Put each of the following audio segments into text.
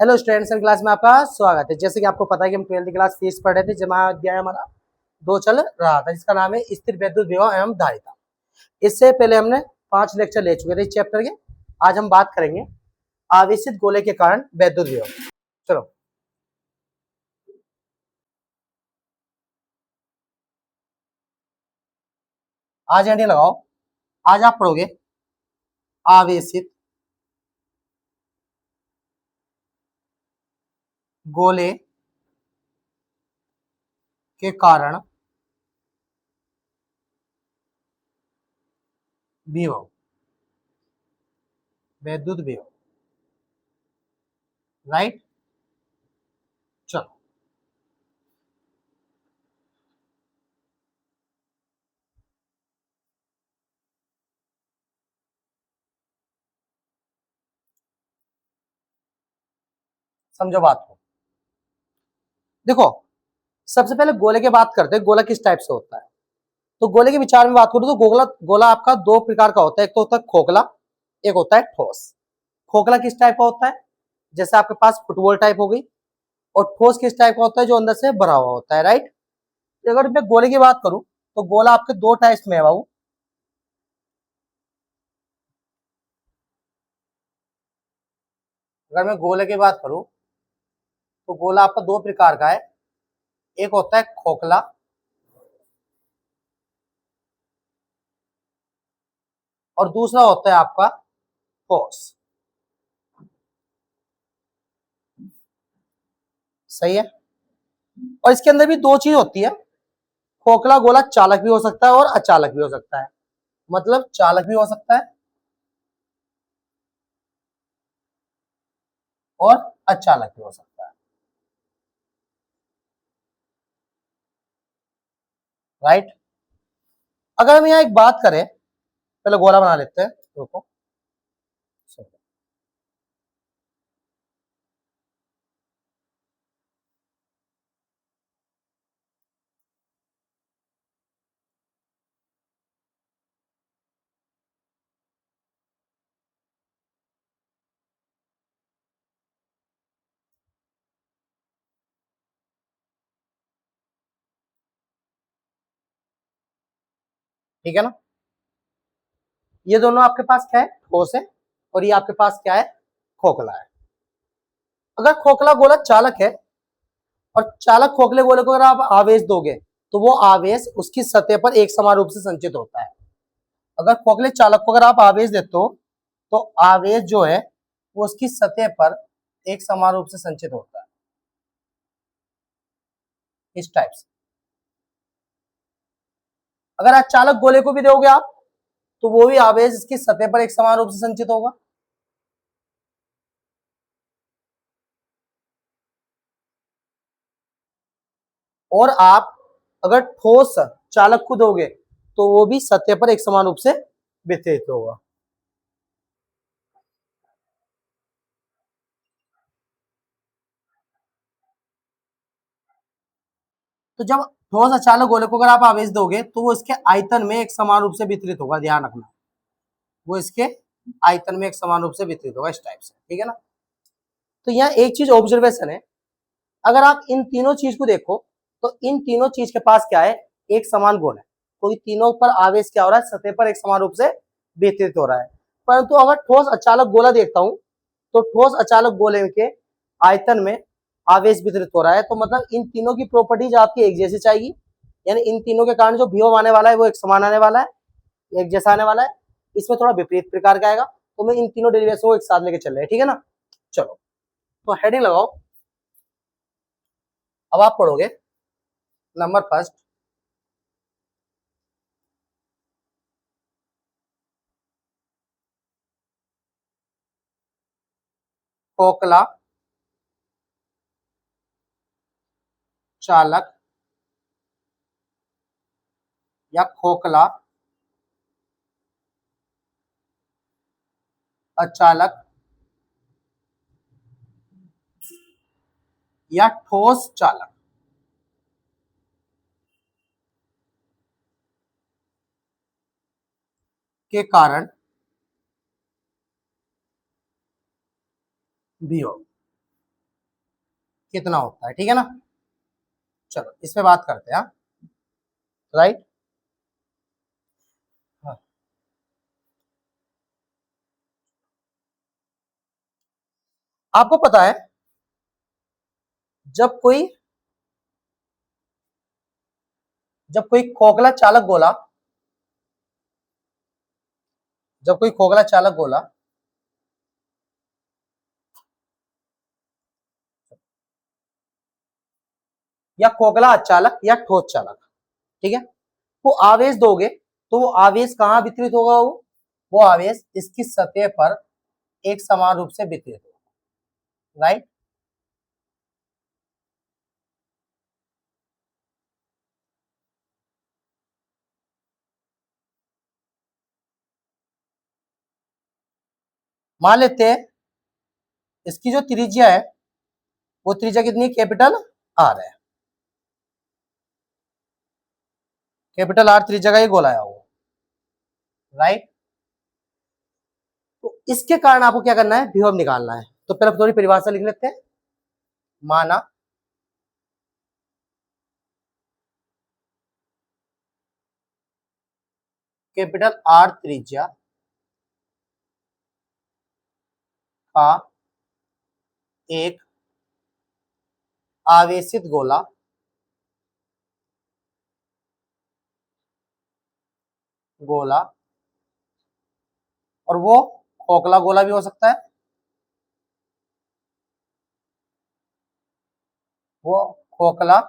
Hello students and class में आपका स्वागत है। जैसे कि आपको पता है कि हम 12वीं क्लास फिजिक्स पढ़ रहे थे, जहाँ अध्याय हमारा 2 चल रहा था, जिसका नाम है स्थिर वैद्युत विभव एवं धारिता। इससे पहले हमने 5 लेक्चर ले चुके थे इस चैप्टर के। आज हम बात करेंगे आवेशित गोले के कारण वैद्युत विभव। चलो आज हेडिंग लगाओ। आज आप पढ़ोगे आवेशित गोले के कारण विभव, वैद्युत विभव। राइट, चलो समझो बात को। देखो, सबसे पहले गोले की बात करते हैं, गोला किस टाइप से होता है। तो गोले के विचार में बात करूं तो गोला गोला आपका दो प्रकार का होता है। एक तो होता है खोखला, एक होता है ठोस। खोखला किस टाइप का होता है, जैसे आपके पास फुटबॉल टाइप हो गई। और ठोस किस टाइप का होता है, जो अंदर से भरा हुआ होता है। राइट। तो अगर मैं गोले की बात करूं तो गोला आपके दो टाइप्स में है बाबू। अगर मैं गोले की बात करूं तो गोला आपका दो प्रकार का है। एक होता है खोखला और दूसरा होता है आपका ठोस। सही है। और इसके अंदर भी दो चीज होती है। खोखला गोला चालक भी हो सकता है और अचालक भी हो सकता है। मतलब चालक भी हो सकता है और अचालक भी हो सकता है। राइट। अगर हम यहाँ एक बात करें, पहले गोला बना लेते हैं, रुको। ठीक है ना। ये दोनों आपके पास क्या है, ठोस है। और ये आपके पास क्या है, खोखला है। अगर खोखला गोला चालक है और चालक खोखले गोले को अगर आप आवेश दोगे तो वो आवेश उसकी सतह पर एक समान रूप से संचित होता है। अगर खोखले चालक को अगर आप आवेश देते हो तो आवेश जो है वो उसकी सतह पर एक समान रूप से संचित होता है, इस टाइप से। अगर आप चालक गोले को भी दोगे आप तो वो भी आवेश इसकी सतह पर एक समान रूप से संचित होगा। और आप अगर ठोस चालक को दोगे तो वो भी सतह पर एक समान रूप से वितरित होगा। तो जब ठोस अचालक गोले को अगर आप आवेश दोगे तो वो इसके आयतन में एक समान रूप से वितरित होगा, ध्यान रखना। वो इसके आयतन में एक समान रूप से वितरित होगा, इस टाइप से। ठीक है ना। तो यहाँ एक चीज ऑब्जर्वेशन है, अगर आप इन तीनों चीज को देखो तो इन तीनों चीज के पास क्या है, एक समान गुण है। तो तीनों पर आवेश क्या हो रहा है, सतह पर एक समान रूप से वितरित हो रहा है। परंतु अगर ठोस अचालक गोला देखता हूं तो ठोस अचालक गोले के आयतन में आवेश वितरित हो रहा है। तो मतलब इन तीनों की प्रॉपर्टीज आपकी एक जैसी चाहिए, यानी इन तीनों के कारण जो विभव आने वाला है वो एक समान आने वाला है, एक जैसा आने वाला है। इसमें थोड़ा विपरीत प्रकार का आएगा। तो मैं इन तीनों डेरिवेशन को एक साथ लेके चल रहे हैं। ठीक है ना। चलो तो हेडिंग लगाओ। अब आप पढ़ोगे नंबर फर्स्ट, खोखला चालक या खोखला अचालक या ठोस चालक के कारण विभव। कितना होता है, ठीक है ना। चलो इस पे बात करते हैं। राइट। हाँ। आपको पता है जब कोई खोखला चालक गोला, जब कोई खोखला चालक गोला या खोखला चालक या ठोस चालक, ठीक है, वो आवेश दोगे तो वो आवेश कहां वितरित होगा, वो आवेश इसकी सतह पर एक समान रूप से वितरित होगा। राइट। मान लेते हैं इसकी जो त्रिज्या है वो त्रिज्या कितनी, कैपिटल आर है, कैपिटल आर त्रिज्या का ये गोला है वो। राइट। तो इसके कारण आपको क्या करना है, विभव निकालना है। तो पहले थोड़ी परिभाषा लिख लेते हैं। माना कैपिटल आर त्रिज्या का एक आवेशित गोला गोला और वो खोखला गोला भी हो सकता है, वो खोखला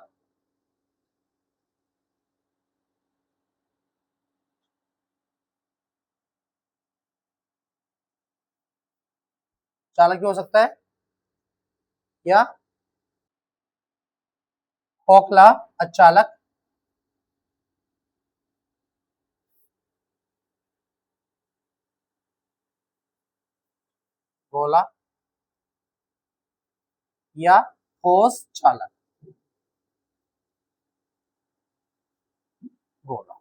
चालक भी हो सकता है या खोखला अचालक गोला या ठोस चालक गोला।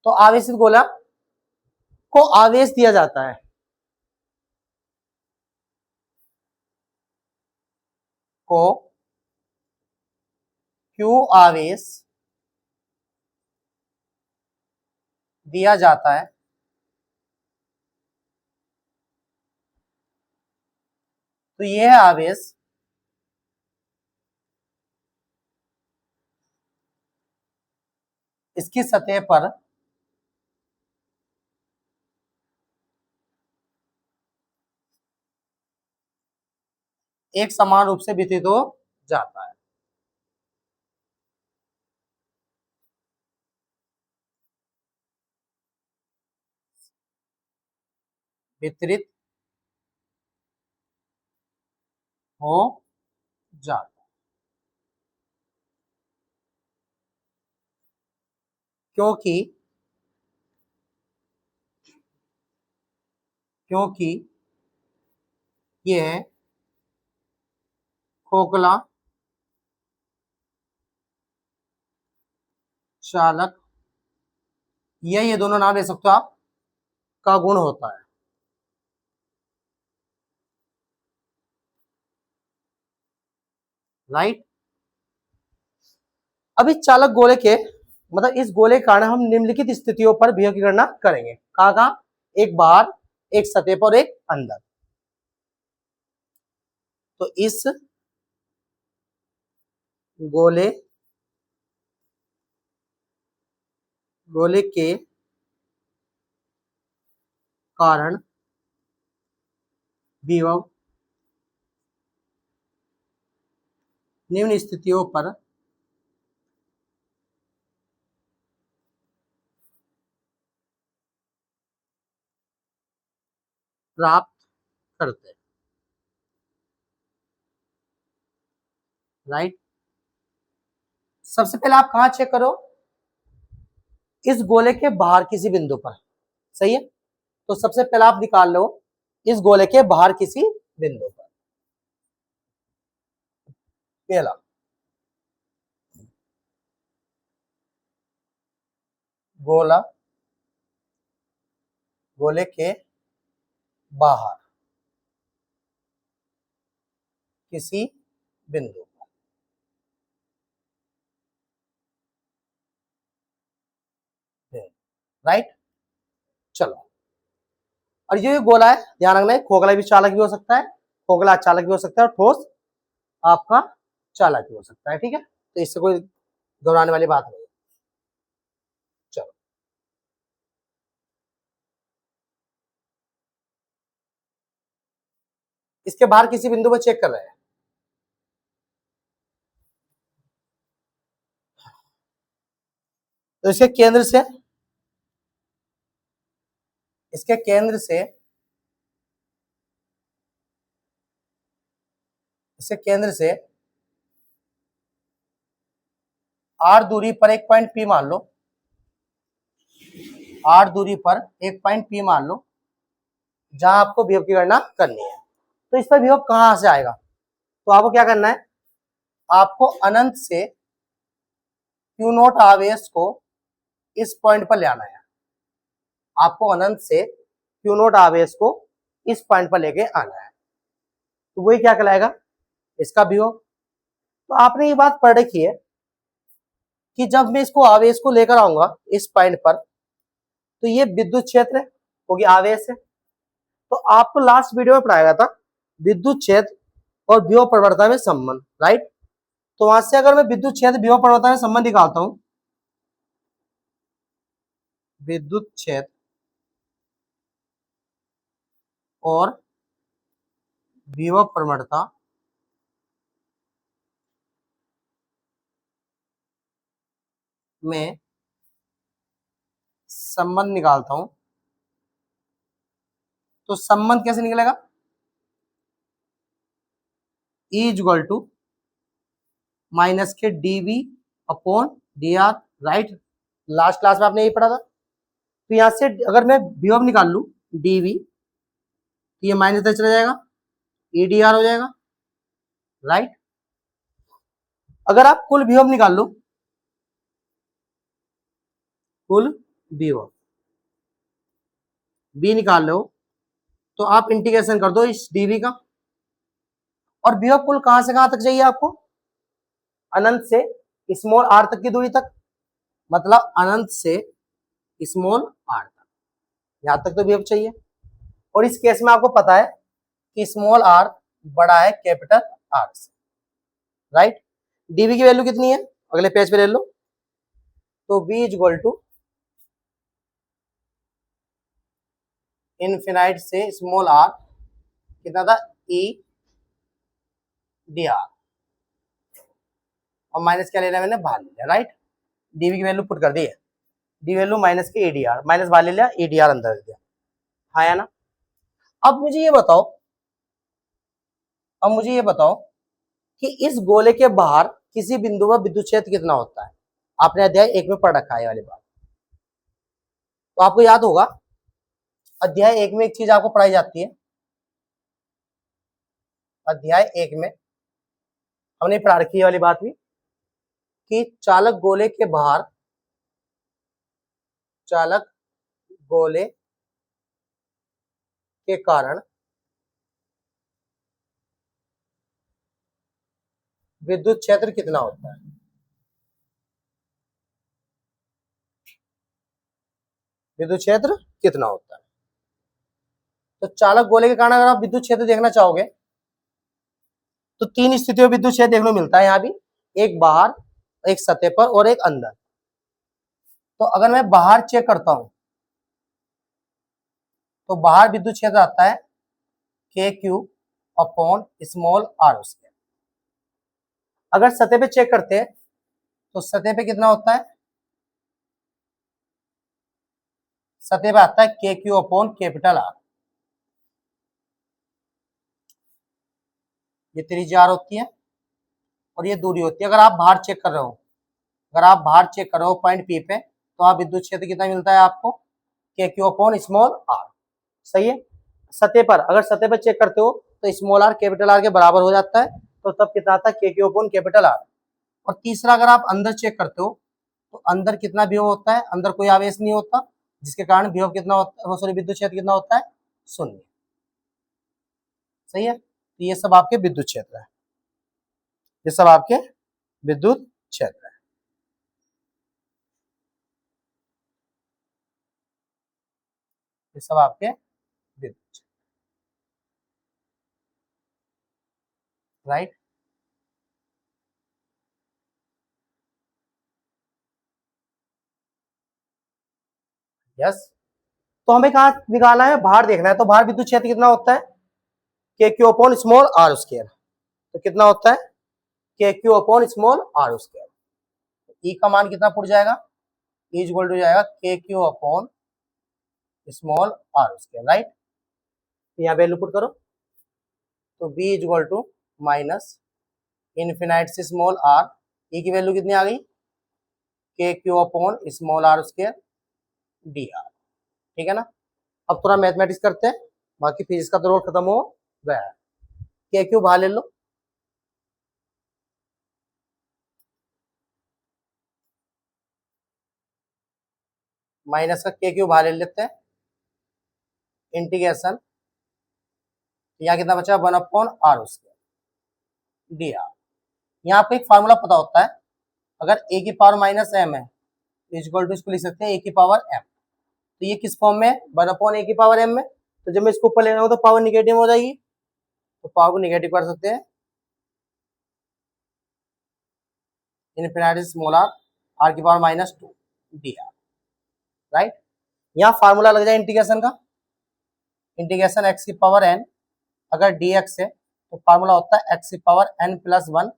तो आवेशित गोला को आवेश दिया जाता है, को क्यू आवेश दिया जाता है, तो यह आवेश इसकी सतह पर एक समान रूप से वितरित हो जाता है। वितरित हो जाता है क्योंकि क्योंकि यह खोखला चालक या ये दोनों नाम ले सकते हो आप, का गुण होता है। राइट। अब इस चालक गोले के मतलब इस गोले के कारण हम निम्नलिखित स्थितियों पर विभव की गणना करेंगे। कहाँ कहाँ, एक बाहर, एक सतह पर, एक अंदर। तो इस गोले गोले के कारण विभव निम्न स्थितियों पर प्राप्त करते हैं। राइट। सबसे पहले आप कहां चेक करो, इस गोले के बाहर किसी बिंदु पर। सही है। तो सबसे पहले आप निकाल लो इस गोले के बाहर किसी बिंदु पर। पहला गोला गोले के बाहर किसी बिंदु पर, राइट। चलो, और ये गोला है, ध्यान रखना है, खोखला भी चालक भी हो सकता है, खोखला चालक भी हो सकता है, और ठोस आपका चालक भी हो सकता है, ठीक है। तो इससे कोई घबराने वाली बात नहीं है। चलो, इसके बाहर किसी बिंदु पर चेक कर रहे हैं, तो इसके केंद्र से, इसके केंद्र से, इसके केंद्र से r दूरी पर एक पॉइंट P मान लो, r दूरी पर एक पॉइंट P मान लो, जहां आपको विभव की गणना करनी है। तो इस पर विभव कहां से आएगा, तो आपको क्या करना है, आपको अनंत से Q नॉट आवेश को इस पॉइंट पर ले आना है, आपको अनंत से Q नॉट आवेश को इस पॉइंट पर लेके आना है, तो वही क्या कहलाएगा, इसका विभव। तो आपने ये बात पढ़ रखी है कि जब मैं इसको आवेश को लेकर आऊंगा इस पॉइंट पर, तो ये विद्युत क्षेत्र है, क्योंकि आवेश है। तो आपको लास्ट वीडियो में पढ़ाया था विद्युत क्षेत्र और विभव प्रवणता में संबंध, राइट। तो वहां से अगर मैं विद्युत क्षेत्र विभव प्रवणता में संबंध निकालता हूं, विद्युत क्षेत्र और विभव प्रवणता में संबंध निकालता हूं, तो संबंध कैसे निकलेगा, E इक्वल टू माइनस के dV upon dr, right. Last class में आपने यही पढ़ा था। तो यहां से अगर मैं विभव निकाल लूं dV, तो ये माइनस चला जाएगा, EDR हो जाएगा, राइट। अगर आप कुल विभव निकाल लो, कुल विभव B निकाल लो, तो आप इंटीग्रेशन कर दो इस dV का, और विभव कुल कहां से कहां तक चाहिए आपको, अनंत से स्मॉल r तक की दूरी तक, मतलब अनंत से स्मॉल r तक, यहां तक तो विभव चाहिए। और इस केस में आपको पता है कि स्मॉल r बड़ा है कैपिटल R से, राइट। dV की वैल्यू कितनी है, अगले पेज पे ले लो, तो V इक्वल टू इनफिनाइट से स्मॉल r कितना था, E dr, और माइनस क्या ले लिया मैंने, बाहर ले लिया, राइट। dV की वैल्यू पुट कर दी है, डी वैल्यू माइनस के ADR, माइनस बाहर ले लिया, ADR अंदर ले दिया, हाँ या ना। अब मुझे ये बताओ, अब मुझे ये बताओ कि इस गोले के बाहर किसी बिंदु पर विद्युत क्षेत्र कितना होता है, आपने अध्याय 1 में पढ़ रखा है वाली बात। तो आपको याद होगा अध्याय 1 में एक चीज आपको पढ़ाई जाती है, अध्याय 1 में हमने पढ़ा रखी है वाली बात भी, कि चालक गोले के बाहर, चालक गोले के कारण विद्युत क्षेत्र कितना होता है, विद्युत क्षेत्र कितना होता है। तो चालक गोले के कारण अगर आप विद्युत क्षेत्र देखना चाहोगे, तो 3 स्थितियों में विद्युत क्षेत्र देखने को मिलता है, यहाँ भी एक बाहर, एक सतह पर और एक अंदर। तो अगर मैं बाहर चेक करता हूं, तो बाहर विद्युत क्षेत्र आता है KQ अपॉन स्मॉल r उसके। अगर सतह पे चेक करते हैं, तो सतह पे कितना होता है, सतह पे आता है KQ अपॉन कैपिटल R, ये त्रिज्या R होती है और ये दूरी होती है। अगर आप बाहर चेक कर रहे हो, अगर आप बाहर चेक कर रहे हो पॉइंट P पे, तो आप विद्युत क्षेत्र कितना मिलता है आपको, KQ अपॉन स्मॉल r, सही है। सतह पर, अगर सतह पर चेक करते हो, तो स्मॉल r कैपिटल R के बराबर हो जाता है, तो तब कितना आता है, KQ अपॉन कैपिटल R। और तीसरा, अगर आप अंदर चेक करते हो, तो अंदर कितना विभव होता है, अंदर कोई आवेश नहीं होता, जिसके कारण विभव कितना होता है, सॉरी विद्युत क्षेत्र कितना होता है, 0, सही है। तो ये सब आपके विद्युत क्षेत्र है। ये सब आपके विद्युत क्षेत्र है। ये सब आपके विद्युत क्षेत्र, राइट। यस, तो हमें कहा निकालना है, बाहर देखना है। तो बाहर विद्युत क्षेत्र कितना होता है, K Q upon small are square. तो कितना होता है, K Q upon small are square. E का मान कितना पुट जाएगा, ई इक्वल टू जाएगा K Q upon small are square, right. यहाँ वैल्यू पुट करो, तो B equal to minus infinite से स्मॉल आर, ई की वैल्यू कितनी आ गई, K Q upon small are square D R, ठीक है ना। अब थोड़ा मैथमेटिक्स करते हैं, बाकी फिजिक्स का तो रोल खत्म हो गया है। के क्यू बाहर ले लो, माइनस का के क्यू बाहर ले लेते हैं, इंटीग्रेशन, यहाँ कितना बचा, 1 upon R square D R. यहाँ आपको एक फार्मूला पता होता है, अगर ए की पावर माइनस एम है इक्वल टू इसको लिख सकते हैं ए की पावर एम। तो ये किस फॉर्म में है, 1 अपॉन ए की पावर एम में। तो जब मैं इसको ऊपर लेना हो तो पावर निगेटिव हो जाएगी, तो पावर को निगेटिव कर सकते हैं, इनफिनिटी स्मॉल आर, आर की power minus 2 D R, right. यहाँ फार्मूला लग जाए इंटीग्रेशन का, इंटीग्रेशन एक्स की पावर एन, अगर डी एक्स है तो फार्मूला होता है एक्स की power N plus 1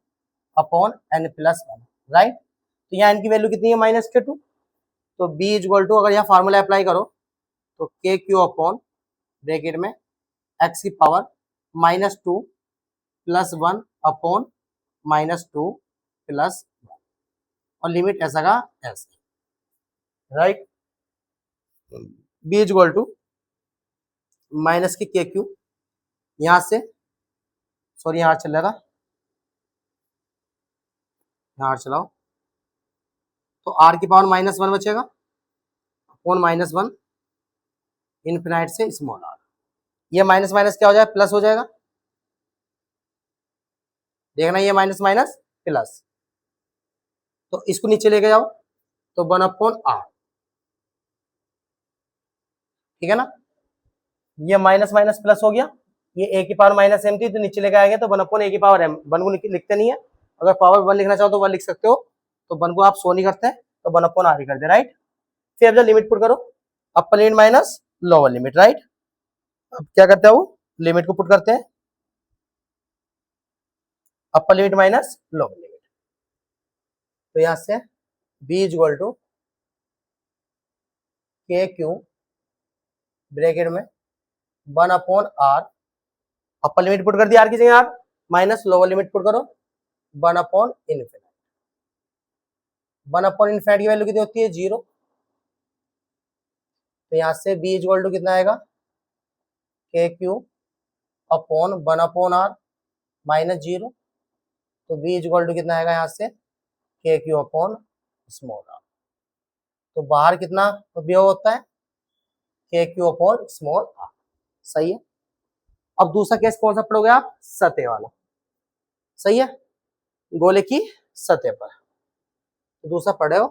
upon N plus 1, right. तो यहाँ एन की वैल्यू कितनी है, माइनस के 2। तो बी इक्वल टू, अगर यहाँ फार्मूला अप्लाई करो तो के क्यू अपॉन ब्रैकेट में एक्स की power minus 2 plus 1 upon minus 2 plus 1, और लिमिट ऐसा का ऐसा, right. B equal to minus K Q, यहां से सॉरी यहाँ चल रहा था, यहाँ चलाओ, तो आर की पावर माइनस 1 बचेगा अपॉन माइनस 1 इनफिनाइट से स्मॉल आर। ये माइनस माइनस क्या हो जाएगा, प्लस हो जाएगा, देखना ये माइनस माइनस प्लस, तो इसको नीचे लेके जाओ, तो 1 अपॉन आर, ठीक है ना। ये माइनस माइनस प्लस हो गया, ये ए की पावर माइनस एम थी तो नीचे लेके आएंगे, तो 1 अपॉन ए की पावर एम, 1 को लिखते नहीं है, अगर पावर 1 लिखना चाहो तो 1 लिख सकते हो, तो 1 को आप शो नहीं करते, तो 1 अपॉन आर ही करते, राइट। फिर अब जब लिमिट पुट करो, अपर limit minus lower limit, right. अब क्या करते हैं, वो लिमिट को पुट करते हैं, upper limit minus lower limit, तो यहां से B equal to K Q bracket में 1 upon R, upper limit put कर दिया आर की जगह R, minus lower limit put करो 1 अपॉन इनफिनिटी। 1 अपॉन इनफिनिटी की वैल्यू कितनी होती है, 0। तो यहां से बी इक्वल टू कितना आएगा, K Q upon 1 upon R minus 0। तो बी इक्वल टू कितना आएगा, यहाँ से के क्यू अपॉन स्मॉल आर। तो बाहर कितना उपयोग होता है, K Q upon small are, सही है। अब दूसरा केस कौन सा पढ़ोगे आप, सतह वाला, सही है, गोले की सतह पर। तो दूसरा पढ़े हो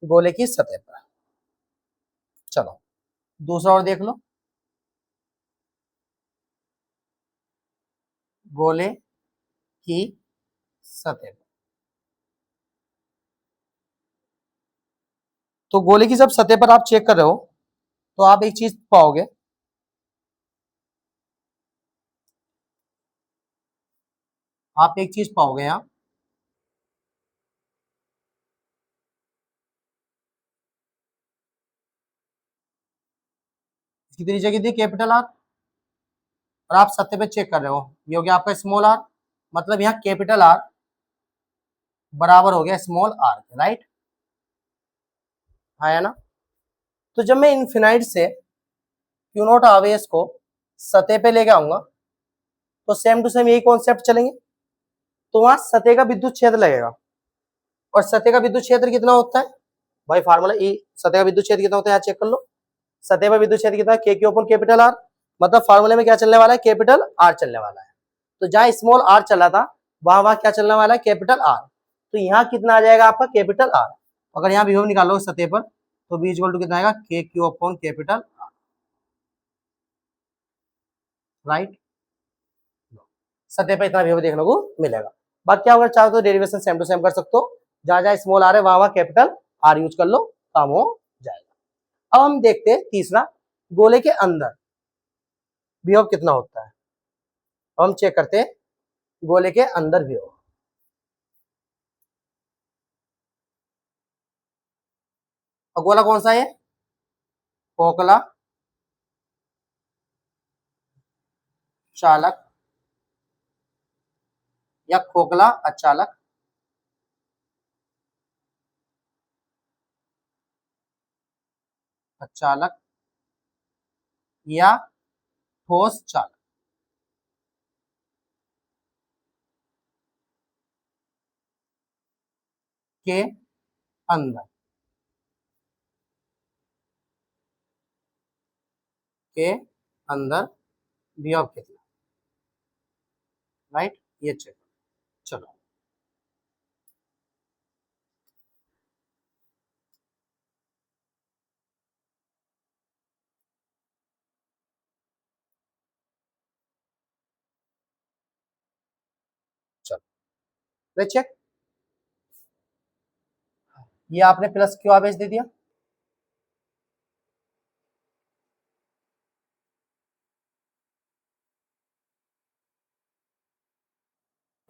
गोले की सतह पर। चलो दूसरा और देख लो, गोले की सतह पर। तो गोले की जब सतह पर आप चेक कर रहे हो तो आप एक चीज पाओगे, आप एक चीज पाओगे यहां, इसकी त्रिज्या कितनी, कैपिटल आर, और आप सतह पे चेक कर रहे हो, ये हो गया आपका स्मॉल आर, मतलब यहाँ कैपिटल आर बराबर हो गया स्मॉल आर के, राइट, आया ना। तो जब मैं इनफिनाइट से क्यू नॉट आवेश को सतह पे लेके आऊंगा तो सेम टू सेम यही कॉन्सेप्ट चलेंगे। तो वहां सतह का विद्युत क्षेत्र लगेगा, और सतह का विद्युत क्षेत्र कितना होता है भाई, फार्मूला ई, सतह का विद्युत क्षेत्र कितना होता है, यहाँ चेक कर लो, सतह पर विद्युत क्षेत्र कितना है, K Q upon capital R, मतलब फार्मूले में क्या चलने वाला है, कैपिटल आर चलने वाला है। तो जहां स्मॉल आर चला था वहां क्या चलने वाला है, कैपिटल आर। तो यहाँ कितना आ जाएगा आपका, कैपिटल आर। अगर यहाँ विभव निकालो सतह पर तो बी इक्वल टू कितना आएगा, K Q upon capital R, right. सतह पर इतना विभव देखने को मिलेगा। बाकी क्या होगा, चाहो तो डेरिवेशन सेम टू सेम कर सकते हो, जहां जहां स्मॉल आर है वहां कैपिटल आर यूज कर लो, काम हो जाएगा। अब हम देखते हैं तीसरा, गोले के अंदर विभव कितना होता है। हम चेक करते हैं गोले के अंदर विभव। और गोला कौन सा है, खोखला, चालक या खोखला अचालक, अचालक या ठोस चालक के अंदर, के अंदर विभव कितना, राइट, ये चेक। चलो चलो चेक। ये आपने प्लस क्यू आवेश दे दिया,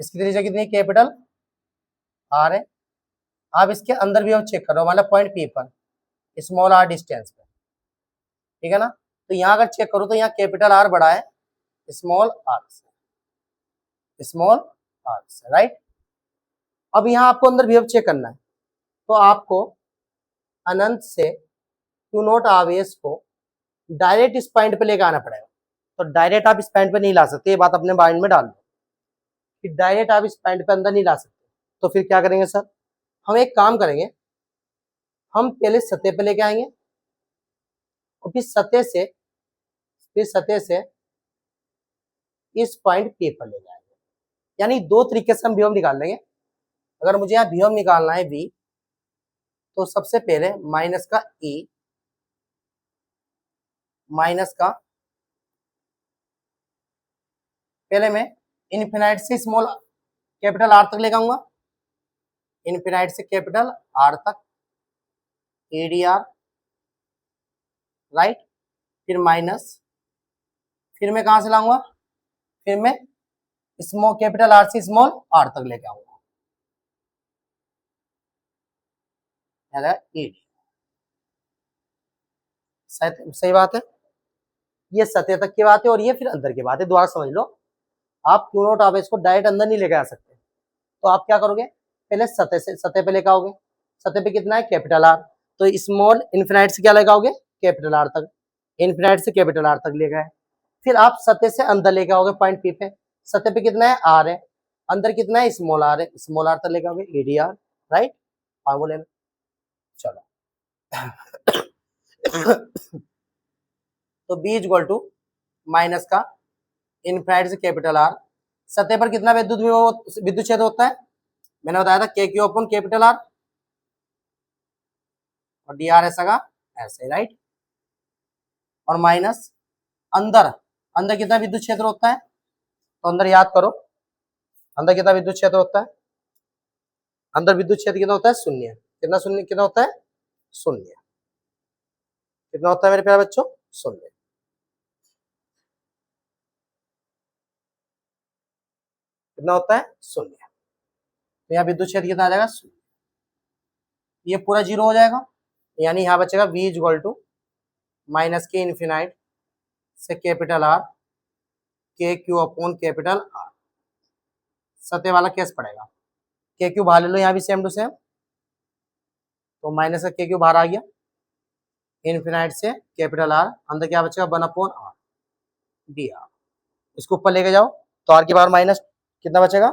इसकी त्रिज्या कितनी, कैपिटल आर है। आप इसके अंदर भी चेक करो, मतलब पॉइंट पी पर स्मॉल आर डिस्टेंस पे, ठीक है ना। तो यहाँ अगर चेक करो तो यहाँ कैपिटल आर बड़ा है स्मॉल आर से, स्मॉल आर से, राइट। अब यहाँ आपको अंदर विभव चेक करना है, तो आपको अनंत से क्यू नॉट आवेश को डायरेक्ट इस पॉइंट पे लेके आना पड़ेगा। तो डायरेक्ट आप इस पॉइंट पे नहीं ला सकते, ये बात अपने माइंड में डाल लो कि डायरेक्ट आप इस पॉइंट पे अंदर नहीं ला सकते। तो फिर क्या करेंगे सर, हम एक काम करेंगे, हम पहले सतह पे लेके आएंगे और फिर सतह से इस पॉइंट पे पर ले जाएंगे। यानी दो तरीके से हम विभव निकाल लेंगे। अगर मुझे यहाँ विभव निकालना है v, तो सबसे पहले माइनस का e, माइनस का, पहले मैं इनफिनाइट से स्मॉल कैपिटल आर तक लेकर आऊंगा, इनफिनाइट से कैपिटल आर तक एडीआर, राइट। फिर माइनस, फिर मैं कहां से लाऊंगा, फिर मैं स्मॉल कैपिटल आर से स्मॉल आर तक लेके आऊंगा, एडी। सही बात है, ये सतह तक की बात है और ये फिर अंदर की बात है। दोबारा समझ लो, आप क्यू नॉट आवेश को डायरेक्ट अंदर नहीं लेके आ सकते, तो आप क्या करोगे, पहले सतह पे लेकर आओगे। सतह पे कितना है, कैपिटल आर, तो स्मॉल इनफिनाइट से क्या लगाओगे, कैपिटल आर तक, इनफिनाइट से कैपिटल आर तक ले गए। फिर आप सतह से अंदर लेके आओगे पॉइंट पी पे, सतह पे कितना है, आर है, अंदर कितना है, स्मॉल आर है, स्मॉल आर तक लेके आओगे एडीआर, राइट। फार्मूले में चलो तो बी इक्वल टू माइनस का इनफिनाइट से कैपिटल आर, सतह पर कितना विद्युत क्षेत्र होता है, मैंने बताया था के क्यू अपन कैपिटल आर और डी आर ऐसा का ऐसे, राइट। और माइनस अंदर, अंदर कितना विद्युत क्षेत्र होता है, तो अंदर याद करो, अंदर कितना विद्युत क्षेत्र होता है, अंदर विद्युत क्षेत्र कितना होता है, शून्य। कितना शून्य, कितना होता है, शून्य। कितना होता है मेरे प्यारे बच्चों, शून्य। कितना होता है, शून्य। तो यहाँ विद्युत क्षेत्र कितना आ जाएगा, शून्य। ये पूरा जीरो हो जाएगा, यानी यहाँ बचेगा v इक्वल टू माइनस के इनफिनाइट से कैपिटल आर के क्यू अपॉन कैपिटल आर। सतह वाला केस पड़ेगा, के क्यू बाहर ले लो, यहाँ भी सेम टू सेम, तो माइनस का के क्यू बाहर आ गया, इनफिनाइट से कैपिटल आर, अंदर क्या बचेगा, 1 अपॉन आर डी आर। इसको ऊपर लेके जाओ तो आर के बाहर माइनस कितना बचेगा,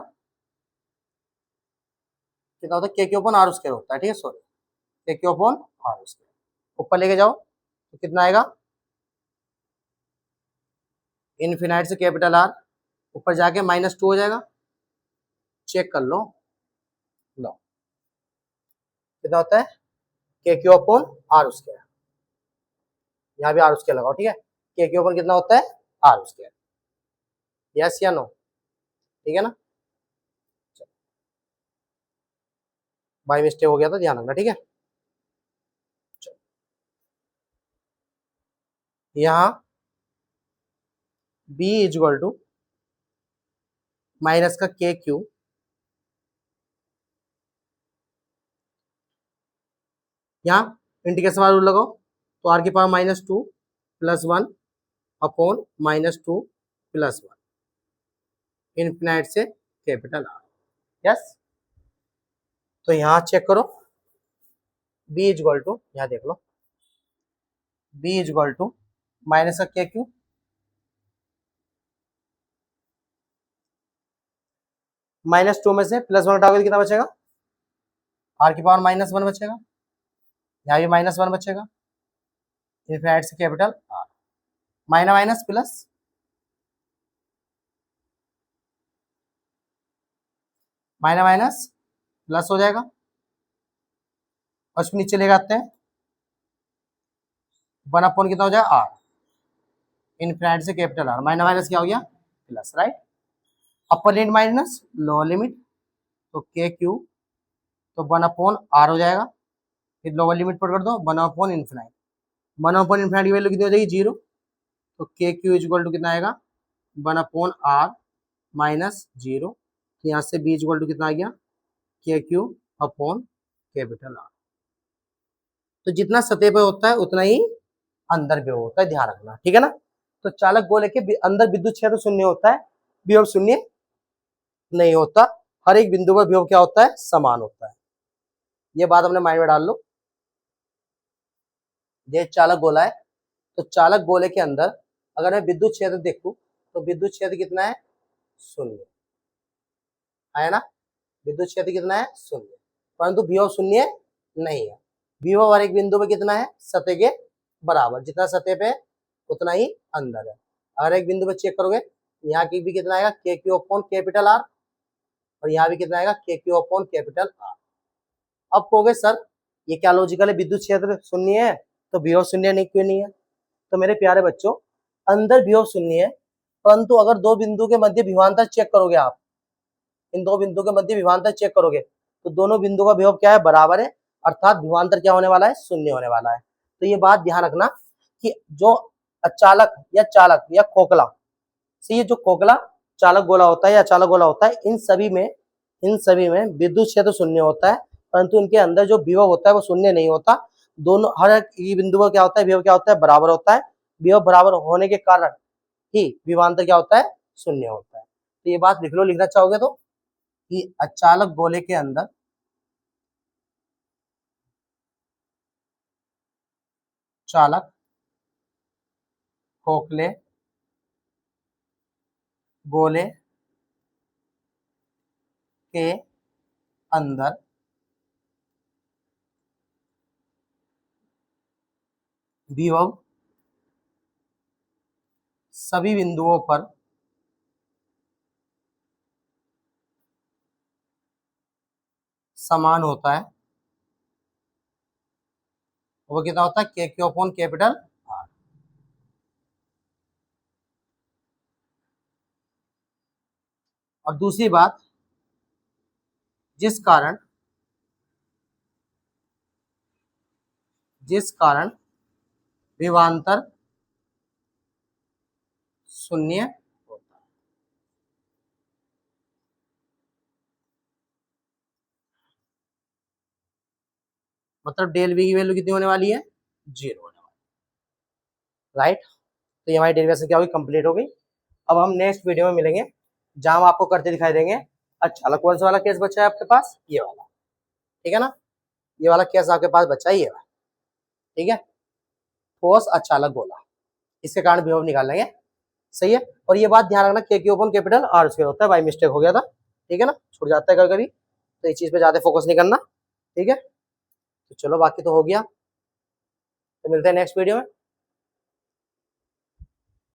कितना होता है, K Q upon R square होता है, ठीक है, सॉरी, के क्यू अपॉन आर स्क्वायर। ऊपर लेके जाओ तो कितना आएगा, इनफिनाइट से कैपिटल आर, ऊपर जाके -2 हो जाएगा, चेक कर लो, लो कितना होता है K Q upon R square, यहाँ भी आर स्क्वायर लगाओ, ठीक है। के क्यू अपॉन कितना होता है आर स्क्वायर, यस या नो, ठीक है ना। बाई मिस्टेक हो गया था, ध्यान रखना, ठीक है। यहाँ b इजक्वल टू माइनस का के क्यू यहाँ इंटीग्रेशन वाला रूल लगाओ, तो आर की पावर -2 + 1 अपॉन -2 + 1 इनफिनाइट से कैपिटल आर, यस। तो यहाँ चेक करो b इजक्वल टू, यहाँ देख लो b इजक्वल टू माइनस का के क्यू -2 में से +1 हटाओगे तो कितना बचेगा, आर की पावर -1 बचेगा, यहाँ भी -1 बचेगा, इनफिनाइट से capital R, minus minus plus, minus minus plus हो जाएगा, और उसको नीचे ले आते हैं, 1 अपॉन कितना हो जाएगा आर, इनफिनाइट से कैपिटल आर, माइनस माइनस क्या हो गया प्लस, राइट। अपर लिमिट माइनस लोअर लिमिट, तो के क्यू तो 1 अपॉन आर हो जाएगा, फिर लोअर लिमिट पुट कर दो 1 अपॉन इनफिनाइट, 1 अपॉन इनफिनाइट की वैल्यू कितनी हो जाएगी 0, तो के क्यू इजक्वल टू कितना आएगा 1 अपॉन आर -0, तो यहाँ से बी इजक्वल टू कितना आ गया के क्यू अपॉन कैपिटल आर। तो जितना सतह पे होता है उतना ही अंदर भी होता है, ध्यान रखना, ठीक है ना। तो चालक गोले के अंदर विद्युत क्षेत्र शून्य होता है, विभव शून्य नहीं होता, हर एक बिंदु पर विभव क्या होता है समान होता है, ये बात अपने माइंड में डाल लो। ये चालक गोला है, तो चालक गोले के अंदर अगर मैं विद्युत क्षेत्र देखूं तो विद्युत क्षेत्र कितना है 0 है ना, विद्युत क्षेत्र कितना है 0, परंतु विभव शून्य नहीं है। विभव हर एक बिंदु पे कितना है सतह के बराबर, जितना सतह पे उतना ही अंदर है। अगर एक बिंदु पे चेक करोगे यहाँ की भी कितना आएगा K Q upon capital R, और यहाँ भी कितना आएगा K Q upon capital R. अब कहोगे सर ये क्या लॉजिकल है, विद्युत क्षेत्र शून्य है तो विभव शून्य नहीं, क्यों नहीं है। तो मेरे प्यारे बच्चों अंदर विभव शून्य है, परंतु अगर दो बिंदु के मध्य विभवांतर चेक करोगे आप, इन दो बिंदु के मध्य विभवांतर चेक करोगे तो दोनों बिंदु का विभव क्या है बराबर है, अर्थात विभवांतर क्या होने वाला है शून्य होने वाला है। तो ये बात ध्यान रखना कि जो अचालक या चालक या खोखला से ये जो खोखला चालक गोला होता है या चालक गोला होता है, इन सभी में विद्युत क्षेत्र शून्य होता है, परंतु इनके अंदर जो विभव होता है वो शून्य नहीं होता। दोनों हर एक बिंदु पर क्या होता है विभव क्या होता है बराबर होता है, विभव बराबर होने के कारण ही विभवांतर क्या होता है शून्य होता है। तो ये बात लिख लो, लिखना चाहोगे तो कि अचालक गोले के अंदर चालक खोखले गोले के अंदर विभव सभी बिंदुओं पर समान होता है, वो कितना होता है K Q upon capital R. और दूसरी बात, जिस कारण विभवांतर शून्य होता है, मतलब डेल वी की वैल्यू कितनी होने वाली है 0 होने वाली, राइट। तो ये हमारी डेरिवेशन क्या होगी कंप्लीट हो गई। अब हम नेक्स्ट वीडियो में मिलेंगे जहां हम आपको करते दिखाई देंगे। अच्छा कौन सा वाला केस बचा है आपके पास, ये वाला, ठीक है ना, ये वाला केस आपके पास बचा है, ये वाला, ठीक है। ठोस अचालक गोला, इसके कारण विभव निकाल लेंगे, सही है। और ये बात ध्यान रखना के Q upon capital R square होता है, बाई मिस्टेक हो गया था, ठीक है ना, छूट जाता है कभी कभी, तो इस चीज पे ज्यादा फोकस नहीं करना, ठीक है। तो चलो बाकी तो हो गया, तो मिलते हैं नेक्स्ट वीडियो में।